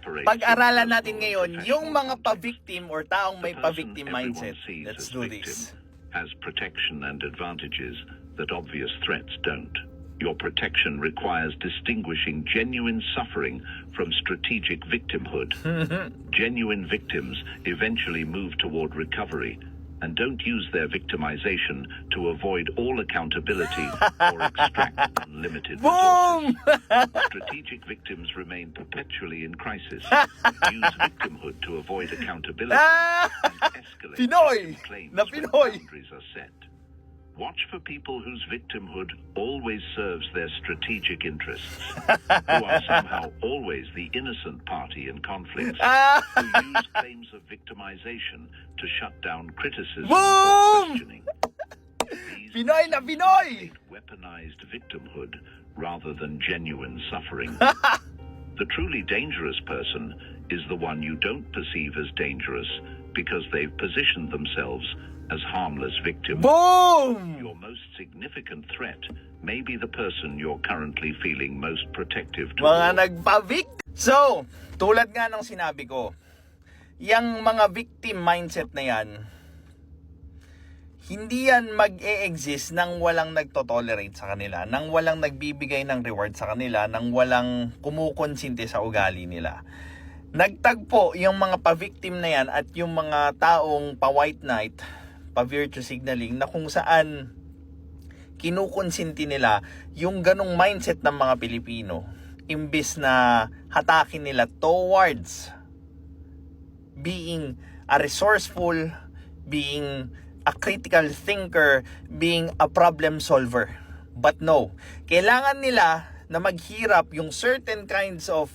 pag-aralan natin ngayon yung mga pa-victim or taong may pa-victim mindset. Let's do this. Has protection and advantages that obvious threats don't. Your protection requires distinguishing genuine suffering from strategic victimhood. Genuine victims eventually move toward recovery and don't use their victimization to avoid all accountability or extract unlimited resources. Strategic victims remain perpetually in crisis, use victimhood to avoid accountability, and escalate Pinoy! claims Na when Pinoy! boundaries are set. Watch for people whose victimhood always serves their strategic interests, who are somehow always the innocent party in conflicts, who use claims of victimization to shut down criticism or questioning. These Pinoy na Pinoy! weaponized victimhood rather than genuine suffering. The truly dangerous person is the one you don't perceive as dangerous because they've positioned themselves as harmless victims. Boom! Your most significant threat may be the person you're currently feeling most protective Mga toward. nagpa-vic. So, tulad nga ng sinabi ko, yung mga victim mindset na yan, hindi yan mag-e-exist nang walang nagtotolerate sa kanila, nang walang nagbibigay ng reward sa kanila, nang walang kumukonsinte sa ugali nila. Nagtagpo yung mga pa-victim na yan at yung mga taong pa-white knight, pa-virtue signaling, na kung saan kinukonsinti nila yung ganong mindset ng mga Pilipino, imbis na hatakin nila towards being a resourceful, being a critical thinker, being a problem solver. But no, kailangan nila na maghirap yung certain kinds of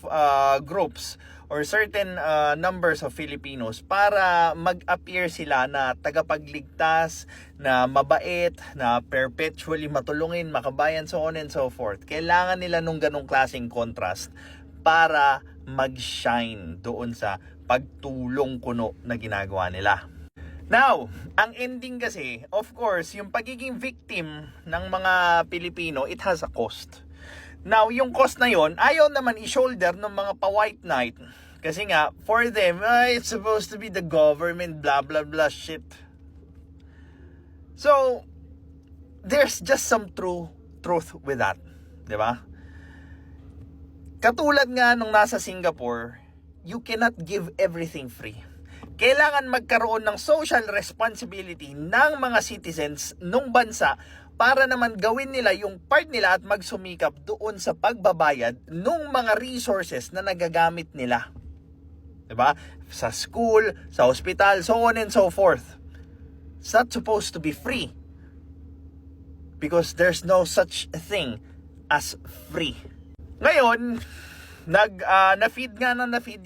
groups or certain numbers of Filipinos para mag-appear sila na tagapagligtas, na mabait, na perpetually matulungin, makabayan, so on and so forth. Kailangan nila nung ganong klaseng contrast para mag-shine doon sa pagtulong kuno na ginagawa nila. Now, ang ending kasi, of course, yung pagiging victim ng mga Pilipino, it has a cost. Now, yung cost na yon, ayaw naman i-shoulder ng mga pa-white knight. Kasi nga, for them, it's supposed to be the government, blah, blah, blah, shit. So, there's just some truth with that. Diba? Katulad nga nung nasa Singapore, you cannot give everything free. Kailangan magkaroon ng social responsibility ng mga citizens ng bansa para naman gawin nila yung part nila at magsumikap doon sa pagbabayad ng mga resources na nagagamit nila. Diba? Sa school, sa hospital, so on and so forth. It's not supposed to be free. Because there's no such thing as free. Ngayon, na-feed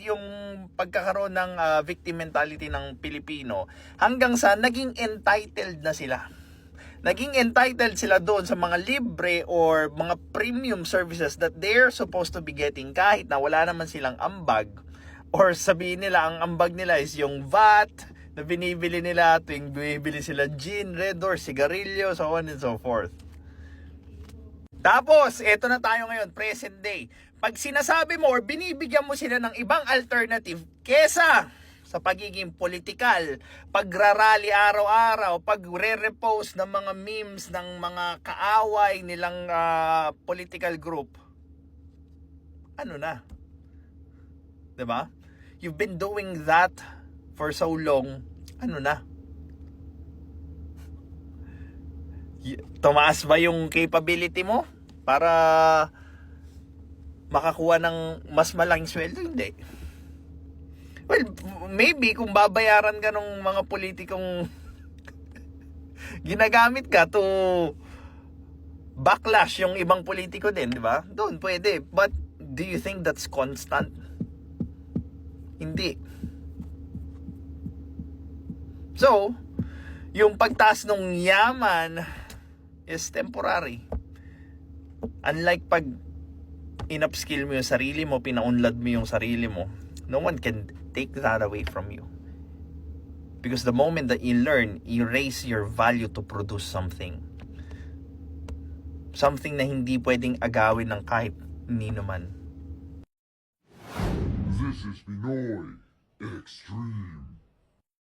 yung pagkakaroon ng victim mentality ng Pilipino hanggang sa naging entitled na sila. Naging entitled sila doon sa mga libre or mga premium services that they're supposed to be getting kahit na wala naman silang ambag. Or sabihin nila, ang ambag nila is yung VAT na binibili nila tuwing bumibili sila gin, Red Door, sigarilyo, so on and so forth. Tapos, eto na tayo ngayon, present day. Pag sinasabi mo or binibigyan mo sila ng ibang alternative kesa sa pagiging politikal, pagrarally araw-araw, pagre-repost ng mga memes ng mga kaaway nilang political group, ano na? Diba? You've been doing that for so long, ano na? Tumaas ba yung capability mo para makakuha ng mas malaking sweldo? Hindi. Well, maybe kung babayaran ka ng mga politikong ginagamit ka to backlash yung ibang politiko din, di ba? Doon pwede. But do you think that's constant? Hindi. So, yung pagtaas ng yaman is temporary. Unlike pag in-upskill mo yung sarili mo, pinaunlad mo yung sarili mo, no one can take that away from you. Because the moment that you learn, you raise your value to produce something. Something na hindi pwedeng agawin ng kahit nino man. This This is Pinoy Extreme.